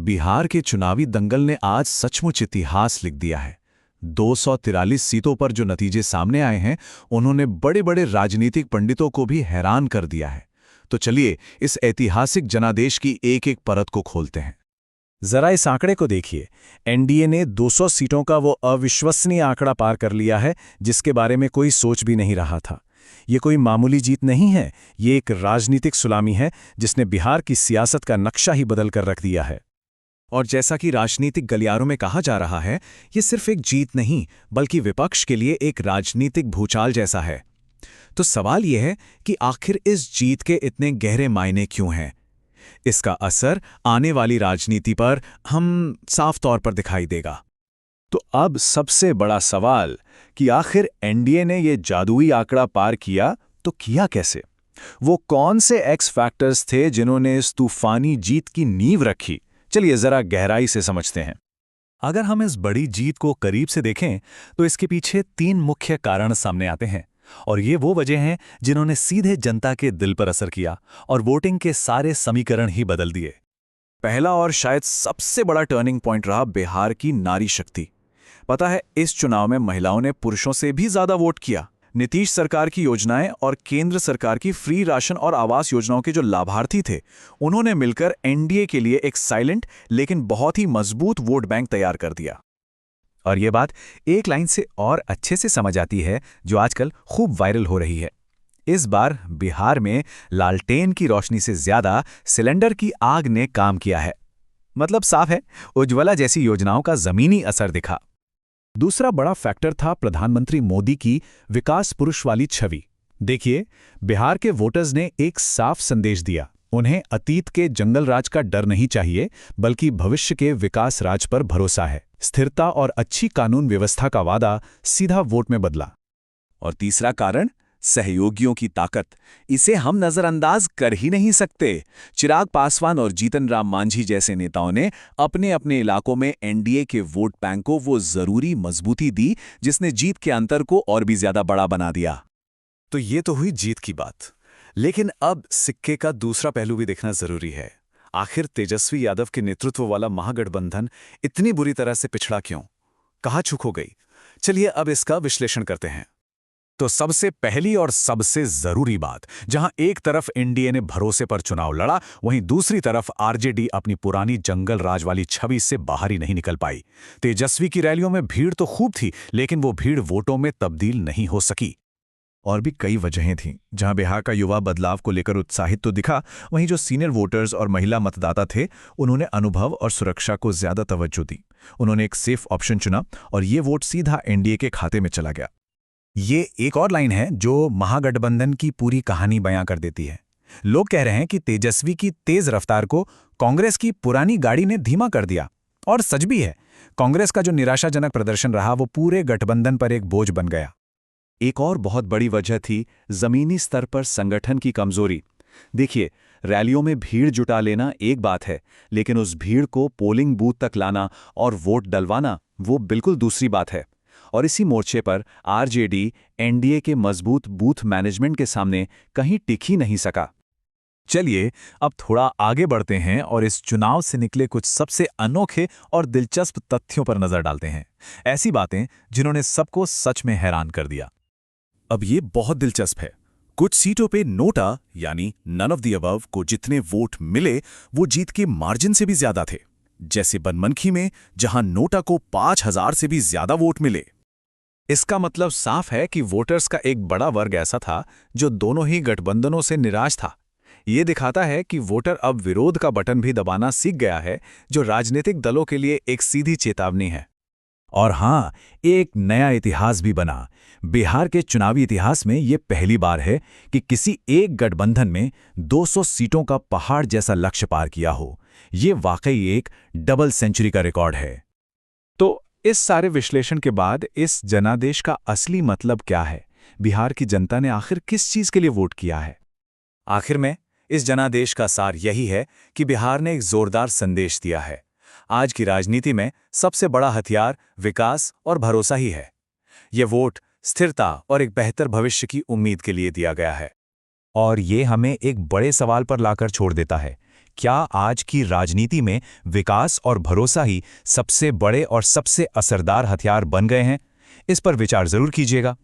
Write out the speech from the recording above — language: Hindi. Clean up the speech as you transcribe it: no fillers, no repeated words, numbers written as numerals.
बिहार के चुनावी दंगल ने आज सचमुच इतिहास लिख दिया है। 243 सीटों पर जो नतीजे सामने आए हैं, उन्होंने बड़े बड़े राजनीतिक पंडितों को भी हैरान कर दिया है। तो चलिए इस ऐतिहासिक जनादेश की एक एक परत को खोलते हैं। जरा इस आंकड़े को देखिए। एनडीए ने 200 सीटों का वो अविश्वसनीय आंकड़ा पार कर लिया है जिसके बारे में कोई सोच भी नहीं रहा था। ये कोई मामूली जीत नहीं है, ये एक राजनीतिक सुनामी है जिसने बिहार की सियासत का नक्शा ही बदल कर रख दिया है। और जैसा कि राजनीतिक गलियारों में कहा जा रहा है, ये सिर्फ एक जीत नहीं बल्कि विपक्ष के लिए एक राजनीतिक भूचाल जैसा है। तो सवाल यह है कि आखिर इस जीत के इतने गहरे मायने क्यों हैं? इसका असर आने वाली राजनीति पर हम साफ तौर पर दिखाई देगा। तो अब सबसे बड़ा सवाल कि आखिर एनडीए ने ये जादुई आंकड़ा पार किया तो किया कैसे? वो कौन से एक्स फैक्टर्स थे जिन्होंने इस तूफानी जीत की नींव रखी? चलिए जरा गहराई से समझते हैं। अगर हम इस बड़ी जीत को करीब से देखें तो इसके पीछे 3 मुख्य कारण सामने आते हैं, और ये वो वजह हैं जिन्होंने सीधे जनता के दिल पर असर किया और वोटिंग के सारे समीकरण ही बदल दिए। पहला और शायद सबसे बड़ा टर्निंग पॉइंट रहा बिहार की नारी शक्ति। पता है, इस चुनाव में महिलाओं ने पुरुषों से भी ज्यादा वोट किया। नीतीश सरकार की योजनाएं और केंद्र सरकार की फ्री राशन और आवास योजनाओं के जो लाभार्थी थे, उन्होंने मिलकर एनडीए के लिए एक साइलेंट लेकिन बहुत ही मजबूत वोट बैंक तैयार कर दिया। और ये बात एक लाइन से और अच्छे से समझ आती है जो आजकल खूब वायरल हो रही है। इस बार बिहार में लालटेन की रोशनी से ज्यादा सिलेंडर की आग ने काम किया है। मतलब साफ है, उज्ज्वला जैसी योजनाओं का जमीनी असर दिखा। दूसरा बड़ा फैक्टर था प्रधानमंत्री मोदी की विकास पुरुष वाली छवि। देखिए, बिहार के वोटर्स ने एक साफ संदेश दिया। उन्हें अतीत के जंगल राज का डर नहीं चाहिए, बल्कि भविष्य के विकास राज पर भरोसा है। स्थिरता और अच्छी कानून व्यवस्था का वादा सीधा वोट में बदला। और तीसरा कारण, सहयोगियों की ताकत। इसे हम नजरअंदाज कर ही नहीं सकते। चिराग पासवान और जीतन राम मांझी जैसे नेताओं ने अपने अपने इलाकों में एनडीए के वोट बैंक को वो जरूरी मजबूती दी जिसने जीत के अंतर को और भी ज्यादा बड़ा बना दिया। तो ये तो हुई जीत की बात, लेकिन अब सिक्के का दूसरा पहलू भी देखना जरूरी है। आखिर तेजस्वी यादव के नेतृत्व वाला महागठबंधन इतनी बुरी तरह से पिछड़ा क्यों? कहाँ चूक हो गई? चलिए अब इसका विश्लेषण करते हैं। तो सबसे पहली और सबसे जरूरी बात, जहां एक तरफ एनडीए ने भरोसे पर चुनाव लड़ा, वहीं दूसरी तरफ आरजेडी अपनी पुरानी जंगल राज वाली छवि से बाहर ही नहीं निकल पाई। तेजस्वी की रैलियों में भीड़ तो खूब थी, लेकिन वो भीड़ वोटों में तब्दील नहीं हो सकी। और भी कई वजहें थीं। जहां बिहार का युवा बदलाव को लेकर उत्साहित तो दिखा, वहीं जो सीनियर वोटर्स और महिला मतदाता थे, उन्होंने अनुभव और सुरक्षा को ज्यादा तवज्जो दी। उन्होंने एक सेफ ऑप्शन चुना और ये वोट सीधा एनडीए के खाते में चला गया। ये एक और लाइन है जो महागठबंधन की पूरी कहानी बयां कर देती है। लोग कह रहे हैं कि तेजस्वी की तेज रफ्तार को कांग्रेस की पुरानी गाड़ी ने धीमा कर दिया, और सच भी है। कांग्रेस का जो निराशाजनक प्रदर्शन रहा, वो पूरे गठबंधन पर एक बोझ बन गया। एक और बहुत बड़ी वजह थी जमीनी स्तर पर संगठन की कमजोरी। देखिए, रैलियों में भीड़ जुटा लेना एक बात है, लेकिन उस भीड़ को पोलिंग बूथ तक लाना और वोट डलवाना वो बिल्कुल दूसरी बात है। और इसी मोर्चे पर आरजेडी एनडीए के मजबूत बूथ मैनेजमेंट के सामने कहीं टिक ही नहीं सका। चलिए अब थोड़ा आगे बढ़ते हैं और इस चुनाव से निकले कुछ सबसे अनोखे और दिलचस्प तथ्यों पर नजर डालते हैं। ऐसी बातें जिन्होंने सबको सच में हैरान कर दिया। अब ये बहुत दिलचस्प है। कुछ सीटों पे नोटा यानी नन ऑफ द अबव को जितने वोट मिले, वो जीत के मार्जिन से भी ज्यादा थे। जैसे बनमनखी में, जहां नोटा को 5000 से भी ज्यादा वोट मिले। इसका मतलब साफ है कि वोटर्स का एक बड़ा वर्ग ऐसा था जो दोनों ही गठबंधनों से निराश था। ये दिखाता है कि वोटर अब विरोध का बटन भी दबाना सीख गया है, जो राजनीतिक दलों के लिए एक सीधी चेतावनी है। और हां, एक नया इतिहास भी बना। बिहार के चुनावी इतिहास में ये पहली बार है कि किसी एक गठबंधन में 200 सीटों का पहाड़ जैसा लक्ष्य पार किया हो। ये वाकई एक डबल सेंचुरी का रिकॉर्ड है। तो इस सारे विश्लेषण के बाद इस जनादेश का असली मतलब क्या है? बिहार की जनता ने आखिर किस चीज के लिए वोट किया है? आखिर में इस जनादेश का सार यही है कि बिहार ने एक जोरदार संदेश दिया है। आज की राजनीति में सबसे बड़ा हथियार विकास और भरोसा ही है। ये वोट स्थिरता और एक बेहतर भविष्य की उम्मीद के लिए दिया गया है। और ये हमें एक बड़े सवाल पर लाकर छोड़ देता है क्या आज की राजनीति में विकास और भरोसा ही सबसे बड़े और सबसे असरदार हथियार बन गए हैं? इस पर विचार जरूर कीजिएगा।